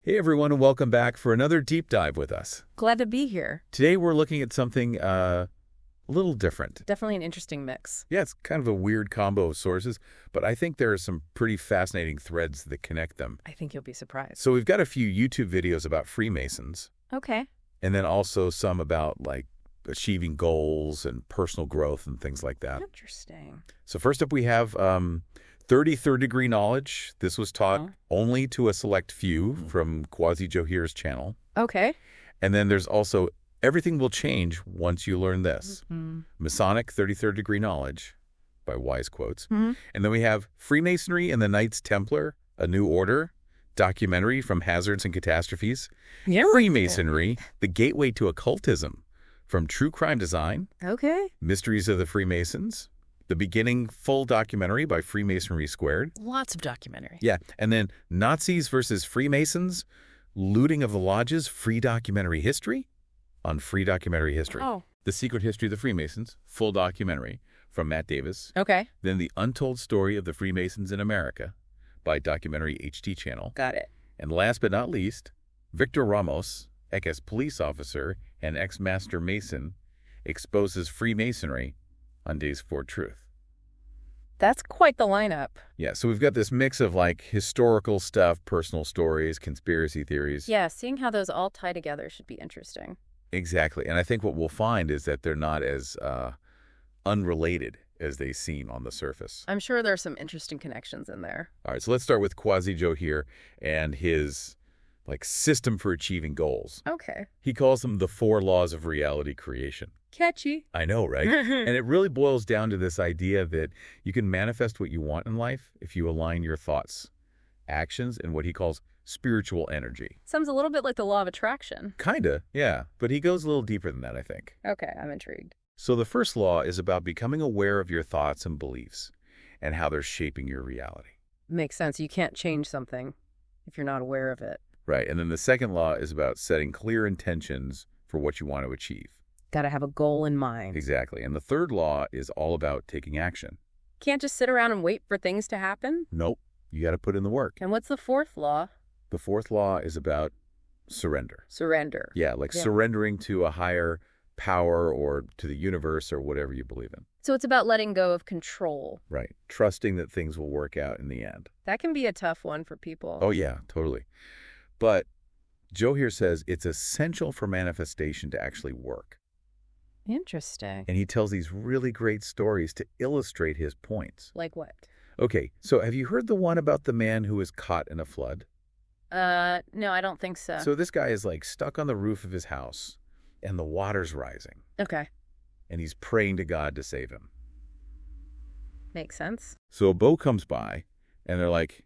Hey everyone, and welcome back for another deep dive with us. Glad to be here. Today we're looking at something a little different. Definitely an interesting mix. Yeah, it's kind of a weird combo of sources, but I think there are some pretty fascinating threads that connect them. I think you'll be surprised. So we've got a few YouTube videos about Freemasons, Okay. and then also some about like achieving goals and personal growth and things like that. Interesting. So first up we have 33rd degree knowledge. This was taught only to a select few from Quasi Johir's channel. Okay. And then there's also Everything Will Change Once You Learn This. Masonic 33rd Degree Knowledge by Wise Quotes. And then we have Freemasonry and the Knights Templar, A New Order, documentary from Hazards and Catastrophes. Yeah. Freemasonry, The Gateway to Occultism from True Crime Design. Okay. Mysteries of the Freemasons. The Beginning full documentary by Freemasonry Squared. Lots of documentary. Yeah. And then Nazis versus Freemasons, Looting of the Lodges, Free Documentary History on Free Documentary History. Oh. The Secret History of the Freemasons, full documentary from Matt Davis. Okay. Then The Untold Story of the Freemasons in America by Documentary HT Channel. Got it. And last but not least, Victor Ramos, ex-police officer and ex-master Mason, exposes Freemasonry on Days for Truth. That's quite the lineup. Yeah, so we've got this mix of like historical stuff, personal stories, conspiracy theories. Yeah, seeing how those all tie together should be interesting. Exactly. And I think what we'll find is that they're not as unrelated as they seem on the surface. I'm sure there's some interesting connections in there. All right, so let's start with Quasi Johir and his like system for achieving goals. Okay. He calls them the 4 laws of reality creation. Catchy. I know, right? And it really boils down to this idea that you can manifest what you want in life if you align your thoughts, actions, and what he calls spiritual energy. Sounds a little bit like the law of attraction. Kinda, yeah. But he goes a little deeper than that, I think. Okay, I'm intrigued. So the first law is about becoming aware of your thoughts and beliefs and how they're shaping your reality. Makes sense. You can't change something if you're not aware of it. Right. And then the second law is about setting clear intentions for what you want to achieve. Got to have a goal in mind. Exactly. And the third law is all about taking action. Can't just sit around and wait for things to happen? Nope. You got to put in the work. And what's the fourth law? The fourth law is about surrender. Surrender. Yeah, like surrendering to a higher power or to the universe or whatever you believe in. So it's about letting go of control. Right. Trusting that things will work out in the end. That can be a tough one for people. Oh, yeah, totally. But Johir says it's essential for manifestation to actually work. Interesting. And he tells these really great stories to illustrate his points. Like what? Okay, so have you heard the one about the man who was caught in a flood? No, I don't think so. So this guy is like stuck on the roof of his house and the water's rising. Okay. And he's praying to God to save him. Makes sense. So a boat comes by and they're like,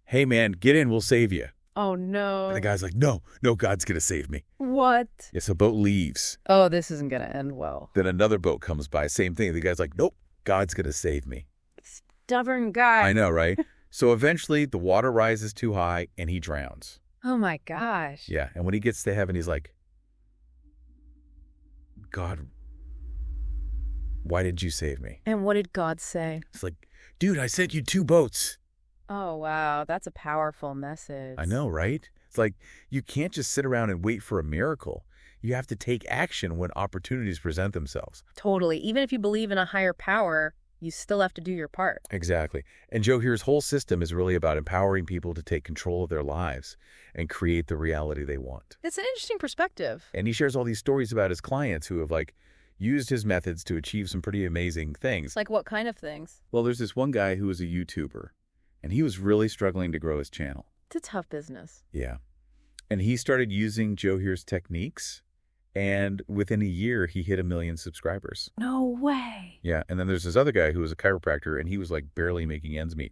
hey man, get in, we'll save you. Oh, no. And the guy's like, no, God's going to save me. What? Yeah, so boat leaves. Oh, this isn't going to end well. Then another boat comes by, same thing. The guy's like, nope, God's going to save me. Stubborn guy. I know, right? So eventually the water rises too high and he drowns. Oh, my gosh. Yeah, and when he gets to heaven, he's like, God, why did you save me? And what did God say? It's like, dude, I sent you 2 boats. Oh, wow. That's a powerful message. I know, right? It's like, you can't just sit around and wait for a miracle. You have to take action when opportunities present themselves. Totally. Even if you believe in a higher power, you still have to do your part. Exactly. And Johir's whole system is really about empowering people to take control of their lives and create the reality they want. It's an interesting perspective. And he shares all these stories about his clients who have like used his methods to achieve some pretty amazing things. Like what kind of things? Well, there's this one guy who was a YouTuber, and he was really struggling to grow his channel. It's a tough business. Yeah. And he started using Johir's techniques, and within a year, he hit 1 million subscribers. No way. Yeah, and then there's this other guy who was a chiropractor, and he was like barely making ends meet.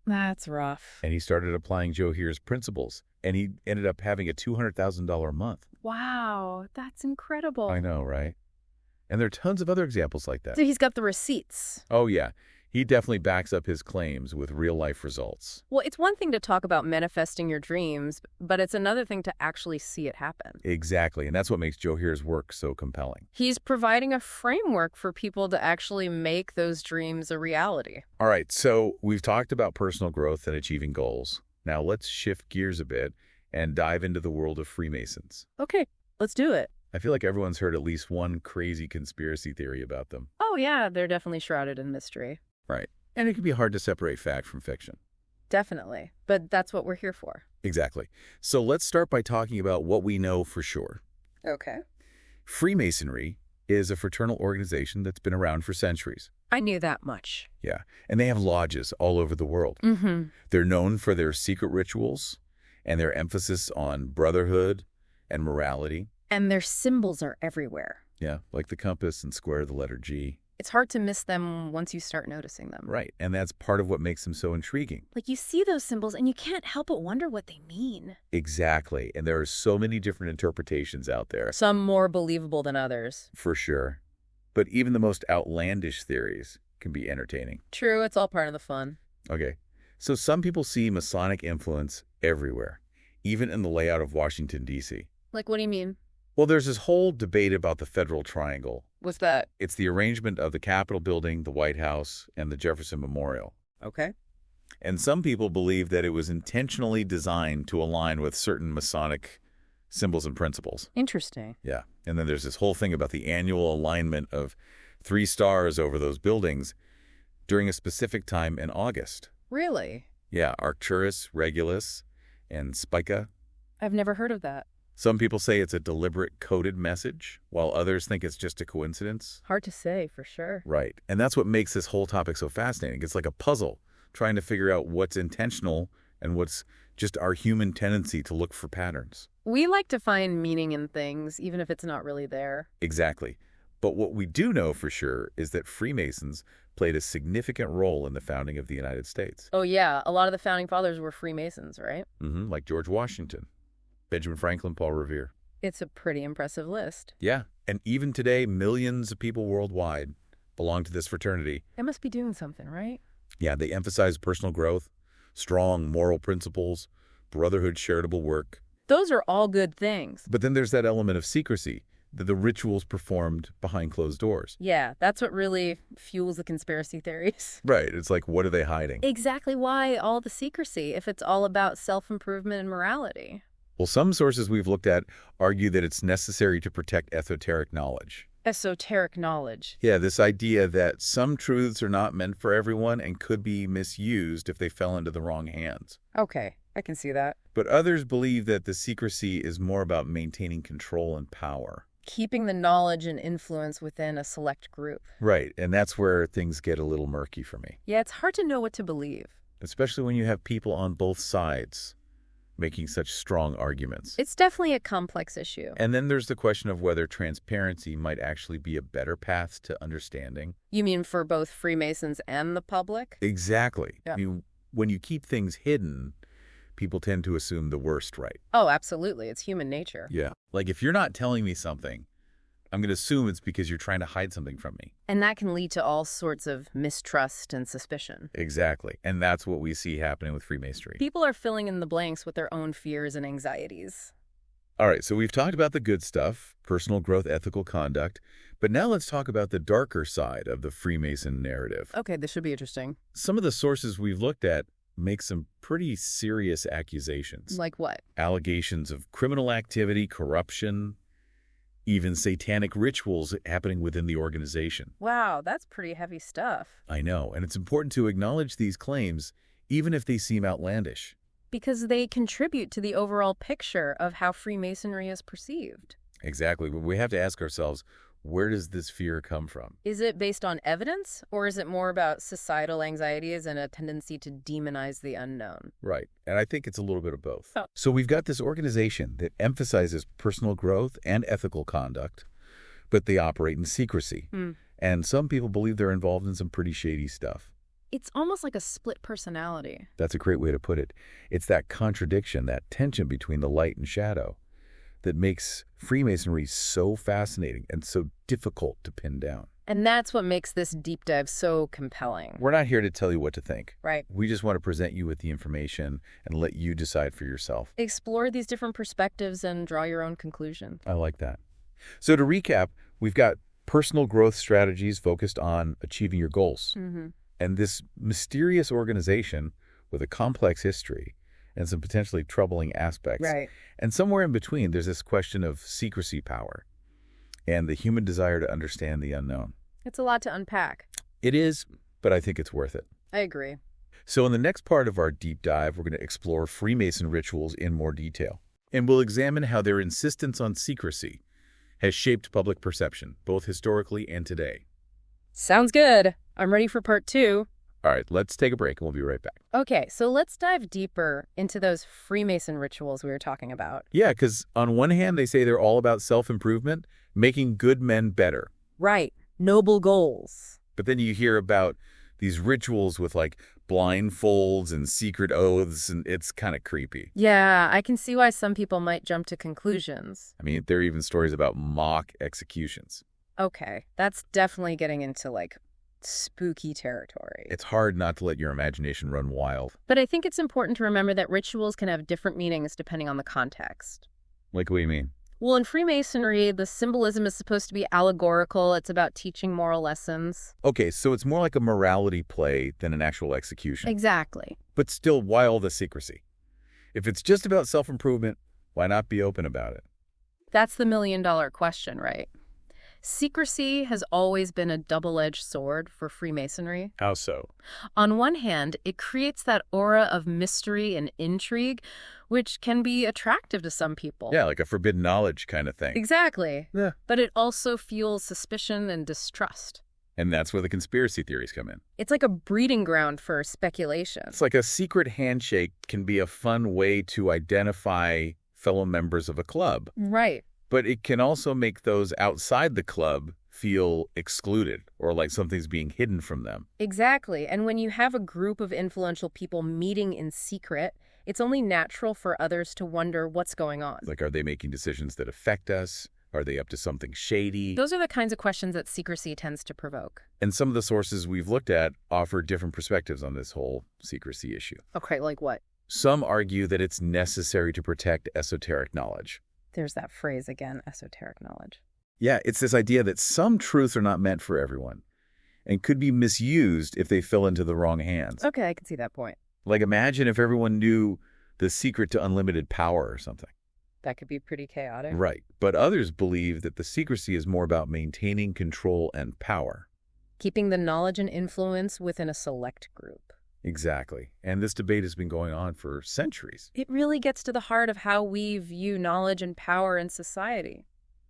That's rough. And he started applying Johir's principles, and he ended up having a $200,000 a month. Wow, that's incredible. I know, right? And there are tons of other examples like that. So he's got the receipts. Oh, yeah. He definitely backs up his claims with real-life results. Well, it's one thing to talk about manifesting your dreams, but it's another thing to actually see it happen. Exactly, and that's what makes Johir's work so compelling. He's providing a framework for people to actually make those dreams a reality. All right, so we've talked about personal growth and achieving goals. Now let's shift gears a bit and dive into the world of Freemasons. Okay, let's do it. I feel like everyone's heard at least one crazy conspiracy theory about them. Oh yeah, they're definitely shrouded in mystery. Right. And it can be hard to separate fact from fiction. Definitely. But that's what we're here for. Exactly. So let's start by talking about what we know for sure. Okay. Freemasonry is a fraternal organization that's been around for centuries. I knew that much. Yeah. And they have lodges all over the world. Mm-hmm. They're known for their secret rituals and their emphasis on brotherhood and morality. And their symbols are everywhere. Yeah, like the compass and square the letter G. It's hard to miss them once you start noticing them. Right. And that's part of what makes them so intriguing. Like you see those symbols and you can't help but wonder what they mean. Exactly. And there are so many different interpretations out there. Some more believable than others. For sure. But even the most outlandish theories can be entertaining. True, it's all part of the fun. Okay. So some people see Masonic influence everywhere, even in the layout of Washington, D.C. Like, what do you mean? Well, there's this whole debate about the Federal Triangle. What's that? It's the arrangement of the Capitol building, the White House, and the Jefferson Memorial. Okay. And some people believe that it was intentionally designed to align with certain Masonic symbols and principles. Interesting. Yeah. And then there's this whole thing about the annual alignment of 3 stars over those buildings during a specific time in August. Really? Yeah, Arcturus, Regulus, and Spica. I've never heard of that. Some people say it's a deliberate coded message, while others think it's just a coincidence. Hard to say, for sure. Right. And that's what makes this whole topic so fascinating. It's like a puzzle, trying to figure out what's intentional and what's just our human tendency to look for patterns. We like to find meaning in things, even if it's not really there. Exactly. But what we do know for sure is that Freemasons played a significant role in the founding of the United States. Oh yeah, a lot of the founding fathers were Freemasons, right? Like George Washington, Benjamin Franklin, Paul Revere. It's a pretty impressive list. Yeah. And even today, millions of people worldwide belong to this fraternity. They must be doing something, right? Yeah, they emphasize personal growth, strong moral principles, brotherhood, charitable work. Those are all good things. But then there's that element of secrecy, the rituals performed behind closed doors. Yeah, that's what really fuels the conspiracy theories. Right. It's like, what are they hiding? Exactly why all the secrecy, if it's all about self-improvement and morality. Well, some sources we've looked at argue that it's necessary to protect esoteric knowledge. Esoteric knowledge. Yeah, this idea that some truths are not meant for everyone and could be misused if they fell into the wrong hands. Okay, I can see that. But others believe that the secrecy is more about maintaining control and power. Keeping the knowledge and influence within a select group. Right, and that's where things get a little murky for me. Yeah, it's hard to know what to believe. Especially when you have people on both sides making such strong arguments. It's definitely a complex issue. And then there's the question of whether transparency might actually be a better path to understanding. You mean for both Freemasons and the public? Exactly. Yeah. I mean, when you keep things hidden, people tend to assume the worst, right? Oh, absolutely. It's human nature. Yeah. Like if you're not telling me something, I'm going to assume it's because you're trying to hide something from me. And that can lead to all sorts of mistrust and suspicion. Exactly. And that's what we see happening with Freemasonry. People are filling in the blanks with their own fears and anxieties. All right, so we've talked about the good stuff, personal growth, ethical conduct, but now let's talk about the darker side of the Freemason narrative. Okay, this should be interesting. Some of the sources we've looked at make some pretty serious accusations. Like what? Allegations of criminal activity, corruption, even satanic rituals happening within the organization. Wow, that's pretty heavy stuff. I know, and it's important to acknowledge these claims, even if they seem outlandish. Because they contribute to the overall picture of how Freemasonry is perceived. Exactly, but we have to ask ourselves, where does this fear come from? Is it based on evidence, or is it more about societal anxieties and a tendency to demonize the unknown? Right, and I think it's a little bit of both. Oh. So we've got this organization that emphasizes personal growth and ethical conduct, but they operate in secrecy. And some people believe they're involved in some pretty shady stuff. It's almost like a split personality. That's a great way to put it. It's that contradiction, that tension between the light and shadow that makes Freemasonry so fascinating and so difficult to pin down. And that's what makes this deep dive so compelling. We're not here to tell you what to think. Right. We just want to present you with the information and let you decide for yourself. Explore these different perspectives and draw your own conclusion. I like that. So to recap, we've got personal growth strategies focused on achieving your goals. And this mysterious organization with a complex history and some potentially troubling aspects. Right. And somewhere in between, there's this question of secrecy power and the human desire to understand the unknown. It's a lot to unpack. It is, but I think it's worth it. I agree. So in the next part of our deep dive, we're going to explore Freemason rituals in more detail. And we'll examine how their insistence on secrecy has shaped public perception, both historically and today. Sounds good. I'm ready for part 2. All right, let's take a break and we'll be right back. Okay, so let's dive deeper into those Freemason rituals we were talking about. Yeah, because on one hand, they say they're all about self-improvement, making good men better. Right. Noble goals. But then you hear about these rituals with like blindfolds and secret oaths, and it's kind of creepy. Yeah, I can see why some people might jump to conclusions. I mean, there are even stories about mock executions. Okay, that's definitely getting into like spooky territory. It's hard not to let your imagination run wild. But I think it's important to remember that rituals can have different meanings depending on the context. Like, what do you mean? Well, in Freemasonry, the symbolism is supposed to be allegorical. It's about teaching moral lessons. Okay, so it's more like a morality play than an actual execution. Exactly. But still, why all the secrecy? If it's just about self-improvement, why not be open about it? That's the million-dollar question, right? Secrecy has always been a double-edged sword for Freemasonry. How so? On one hand, it creates that aura of mystery and intrigue, which can be attractive to some people. Yeah, like a forbidden knowledge kind of thing. Exactly. Yeah. But it also fuels suspicion and distrust. And that's where the conspiracy theories come in. It's like a breeding ground for speculation. It's like a secret handshake can be a fun way to identify fellow members of a club. Right. But it can also make those outside the club feel excluded or like something's being hidden from them. Exactly. And when you have a group of influential people meeting in secret, it's only natural for others to wonder what's going on. Like, are they making decisions that affect us? Are they up to something shady? Those are the kinds of questions that secrecy tends to provoke. And some of the sources we've looked at offer different perspectives on this whole secrecy issue. Okay, like what? Some argue that it's necessary to protect esoteric knowledge. There's that phrase again, esoteric knowledge. Yeah, it's this idea that some truths are not meant for everyone and could be misused if they fell into the wrong hands. Okay, I can see that point. Like, imagine if everyone knew the secret to unlimited power or something. That could be pretty chaotic. Right. But others believe that the secrecy is more about maintaining control and power. Keeping the knowledge and influence within a select group. Exactly. And this debate has been going on for centuries. It really gets to the heart of how we view knowledge and power in society.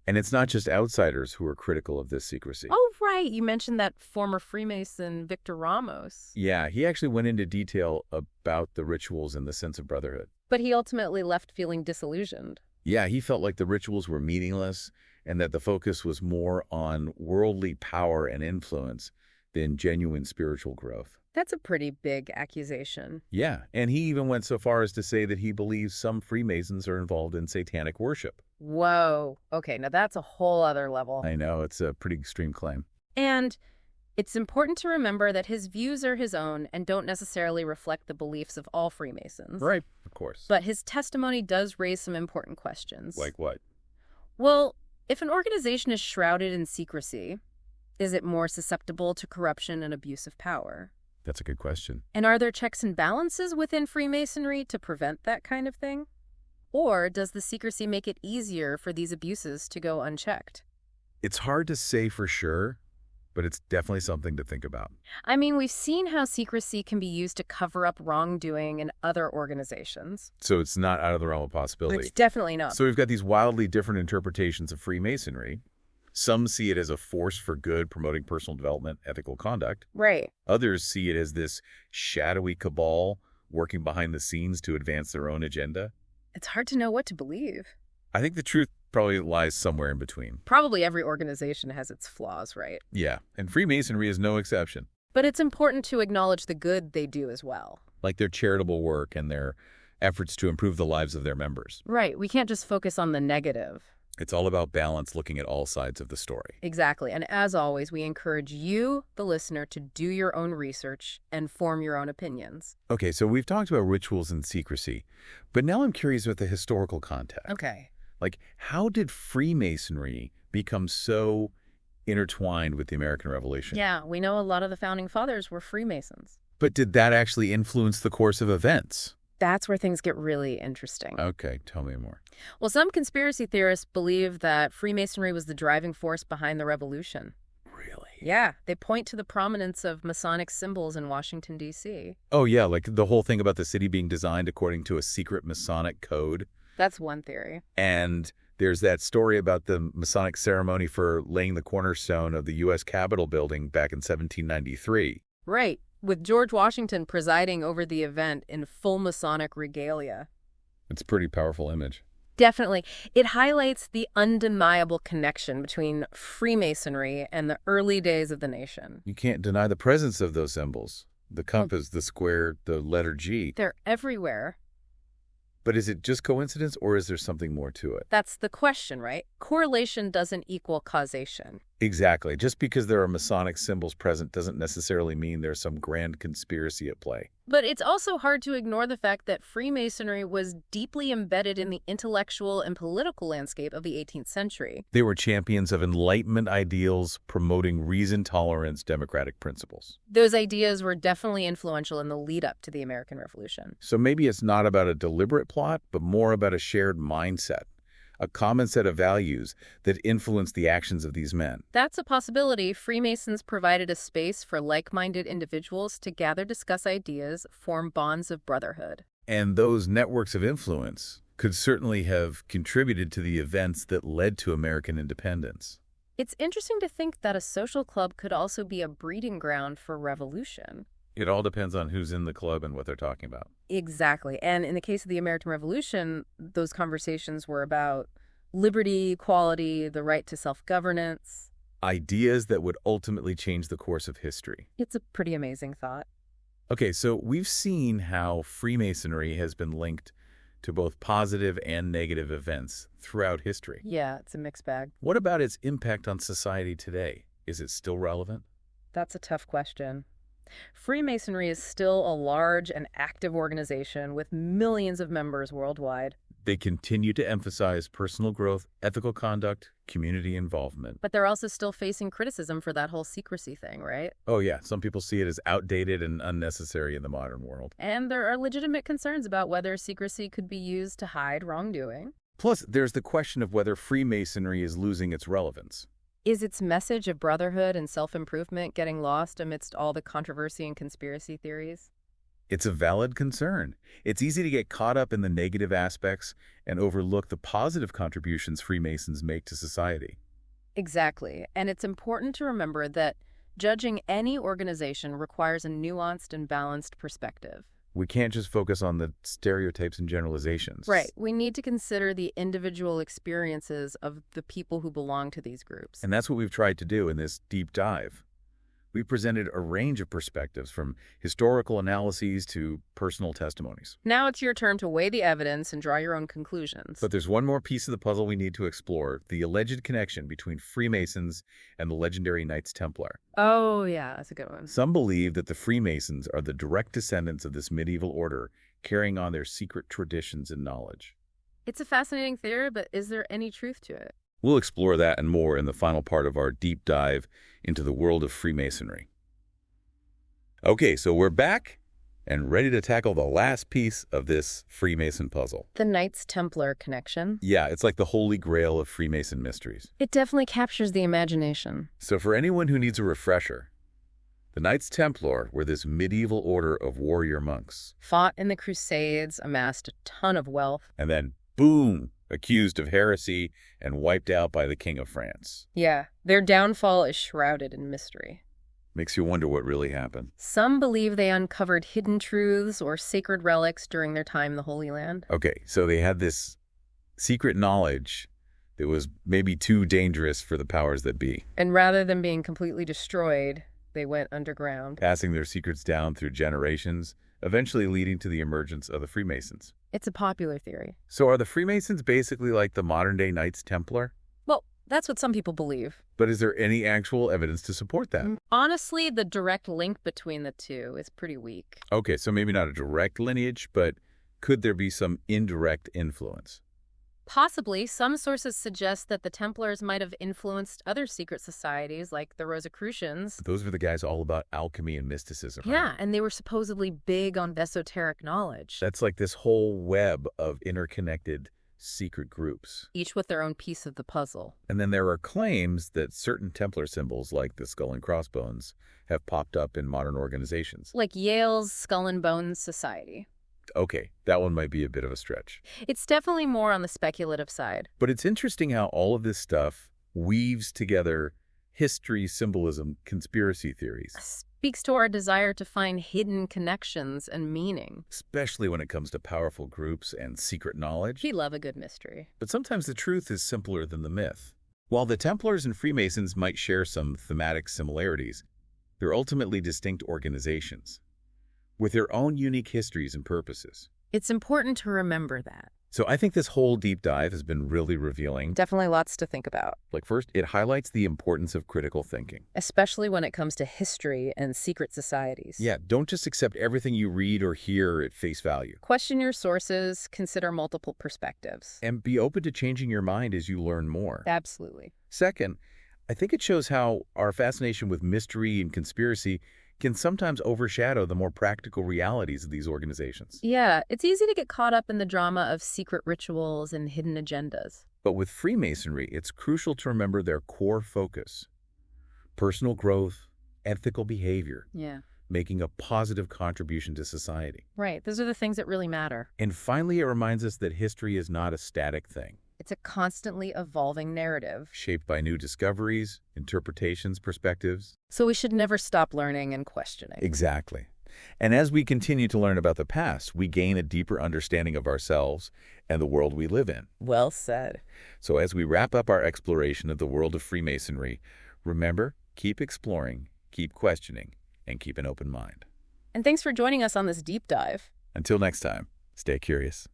And it's not just outsiders who are critical of this secrecy. Oh, right. You mentioned that former Freemason Victor Ramos. Yeah, he actually went into detail about the rituals and the sense of brotherhood. But he ultimately left feeling disillusioned. Yeah, he felt like the rituals were meaningless and that the focus was more on worldly power and influence than genuine spiritual growth. That's a pretty big accusation. Yeah, and he even went so far as to say that he believes some Freemasons are involved in satanic worship. Whoa. Okay, now that's a whole other level. I know, it's a pretty extreme claim. And it's important to remember that his views are his own and don't necessarily reflect the beliefs of all Freemasons. Right, of course. But his testimony does raise some important questions. Like what? Well, if an organization is shrouded in secrecy, is it more susceptible to corruption and abuse of power? That's a good question. And are there checks and balances within Freemasonry to prevent that kind of thing? Or does the secrecy make it easier for these abuses to go unchecked? It's hard to say for sure, but it's definitely something to think about. I mean, we've seen how secrecy can be used to cover up wrongdoing in other organizations. So it's not out of the realm of possibility. It's definitely not. So we've got these wildly different interpretations of Freemasonry. Some see it as a force for good, promoting personal development, ethical conduct. Right. Others see it as this shadowy cabal working behind the scenes to advance their own agenda. It's hard to know what to believe. I think the truth probably lies somewhere in between. Probably every organization has its flaws, right? Yeah, and Freemasonry is no exception. But it's important to acknowledge the good they do as well. Like their charitable work and their efforts to improve the lives of their members. Right. We can't just focus on the negative. It's all about balance, looking at all sides of the story. Exactly. And as always, we encourage you, the listener, to do your own research and form your own opinions. Okay, so we've talked about rituals and secrecy, but now I'm curious about the historical context. Okay. Like, how did Freemasonry become so intertwined with the American Revolution? Yeah, we know a lot of the founding fathers were Freemasons. But did that actually influence the course of events? That's where things get really interesting. Okay, tell me more. Well, some conspiracy theorists believe that Freemasonry was the driving force behind the revolution. Really? Yeah, they point to the prominence of Masonic symbols in Washington, D.C. Oh, yeah, like the whole thing about the city being designed according to a secret Masonic code. That's one theory. And there's that story about the Masonic ceremony for laying the cornerstone of the U.S. Capitol building back in 1793. Right, with George Washington presiding over the event in full Masonic regalia. It's a pretty powerful image. Definitely. It highlights the undeniable connection between Freemasonry and the early days of the nation. You can't deny the presence of those symbols. The compass, the square, the letter G. They're everywhere. But is it just coincidence, or is there something more to it? That's the question, right? Correlation doesn't equal causation. Exactly. Just because there are Masonic symbols present doesn't necessarily mean there's some grand conspiracy at play. But it's also hard to ignore the fact that Freemasonry was deeply embedded in the intellectual and political landscape of the 18th century. They were champions of Enlightenment ideals, promoting reason, tolerance, democratic principles. Those ideas were definitely influential in the lead-up to the American Revolution. So maybe it's not about a deliberate plot, but more about a shared mindset, a common set of values that influence the actions of these men. That's a possibility. Freemasons provided a space for like-minded individuals to gather, discuss ideas, form bonds of brotherhood. And those networks of influence could certainly have contributed to the events that led to American independence. It's interesting to think that a social club could also be a breeding ground for revolution. It all depends on who's in the club and what they're talking about. Exactly. And in the case of the American Revolution, those conversations were about liberty, equality, the right to self-governance. Ideas that would ultimately change the course of history. It's a pretty amazing thought. Okay, so we've seen how Freemasonry has been linked to both positive and negative events throughout history. Yeah, it's a mixed bag. What about its impact on society today? Is it still relevant? That's a tough question. Freemasonry is still a large and active organization with millions of members worldwide. They continue to emphasize personal growth, ethical conduct, community involvement. But they're also still facing criticism for that whole secrecy thing, right? Oh yeah, some people see it as outdated and unnecessary in the modern world. And there are legitimate concerns about whether secrecy could be used to hide wrongdoing. Plus, there's the question of whether Freemasonry is losing its relevance. Is its message of brotherhood and self-improvement getting lost amidst all the controversy and conspiracy theories? It's a valid concern. It's easy to get caught up in the negative aspects and overlook the positive contributions Freemasons make to society. Exactly. And it's important to remember that judging any organization requires a nuanced and balanced perspective. We can't just focus on the stereotypes and generalizations. Right. We need to consider the individual experiences of the people who belong to these groups. And that's what we've tried to do in this deep dive. We presented a range of perspectives, from historical analyses to personal testimonies. Now it's your turn to weigh the evidence and draw your own conclusions. But there's one more piece of the puzzle we need to explore: the alleged connection between Freemasons and the legendary Knights Templar. Oh, yeah, that's a good one. Some believe that the Freemasons are the direct descendants of this medieval order, carrying on their secret traditions and knowledge. It's a fascinating theory, but is there any truth to it? We'll explore that and more in the final part of our deep dive into the world of Freemasonry. Okay, so we're back and ready to tackle the last piece of this Freemason puzzle. The Knights Templar connection. Yeah, it's like the holy grail of Freemason mysteries. It definitely captures the imagination. So for anyone who needs a refresher, the Knights Templar were this medieval order of warrior monks. Fought in the Crusades, amassed a ton of wealth. And then, boom, accused of heresy and wiped out by the King of France. Yeah, their downfall is shrouded in mystery. Makes you wonder what really happened. Some believe they uncovered hidden truths or sacred relics during their time in the Holy Land. Okay, so they had this secret knowledge that was maybe too dangerous for the powers that be. And rather than being completely destroyed, they went underground. Passing their secrets down through generations, eventually leading to the emergence of the Freemasons. It's a popular theory. So are the Freemasons basically like the modern-day Knights Templar? Well, that's what some people believe. But is there any actual evidence to support that? Honestly, the direct link between the two is pretty weak. Okay, so maybe not a direct lineage, but could there be some indirect influence? Possibly, some sources suggest that the Templars might have influenced other secret societies like the Rosicrucians. Those were the guys all about alchemy and mysticism, right? Yeah, and they were supposedly big on esoteric knowledge, That's like this whole web of interconnected secret groups. each with their own piece of the puzzle. And then there are claims that certain Templar symbols, like the skull and crossbones, have popped up in modern organizations. Like Yale's Skull and Bones Society. Okay, that one might be a bit of a stretch. It's definitely more on the speculative side. But it's interesting how all of this stuff weaves together history, symbolism, conspiracy theories, Speaks to our desire to find hidden connections and meaning. especially when it comes to powerful groups and secret knowledge. We love a good mystery. But sometimes the truth is simpler than the myth. While the Templars and Freemasons might share some thematic similarities, they're ultimately distinct organizations with their own unique histories and purposes. It's important to remember that. So I think this whole deep dive has been really revealing. Definitely lots to think about, Like first, it highlights the importance of critical thinking. especially when it comes to history and secret societies. Yeah, don't just accept everything you read or hear at face value. Question your sources, consider multiple perspectives. And be open to changing your mind as you learn more. Absolutely. Second, I think it shows how our fascination with mystery and conspiracy can sometimes overshadow the more practical realities of these organizations. Yeah, it's easy to get caught up in the drama of secret rituals and hidden agendas. But with Freemasonry, it's crucial to remember their core focus: personal growth, ethical behavior, Yeah. making a positive contribution to society. Right, those are the things that really matter. And finally, it reminds us that history is not a static thing, It's a constantly evolving narrative. shaped by new discoveries, interpretations, perspectives. So we should never stop learning and questioning. Exactly. And as we continue to learn about the past, we gain a deeper understanding of ourselves and the world we live in. Well said. So as we wrap up our exploration of the world of Freemasonry, remember, keep exploring, keep questioning, and keep an open mind. And thanks for joining us on this deep dive. Until next time, stay curious.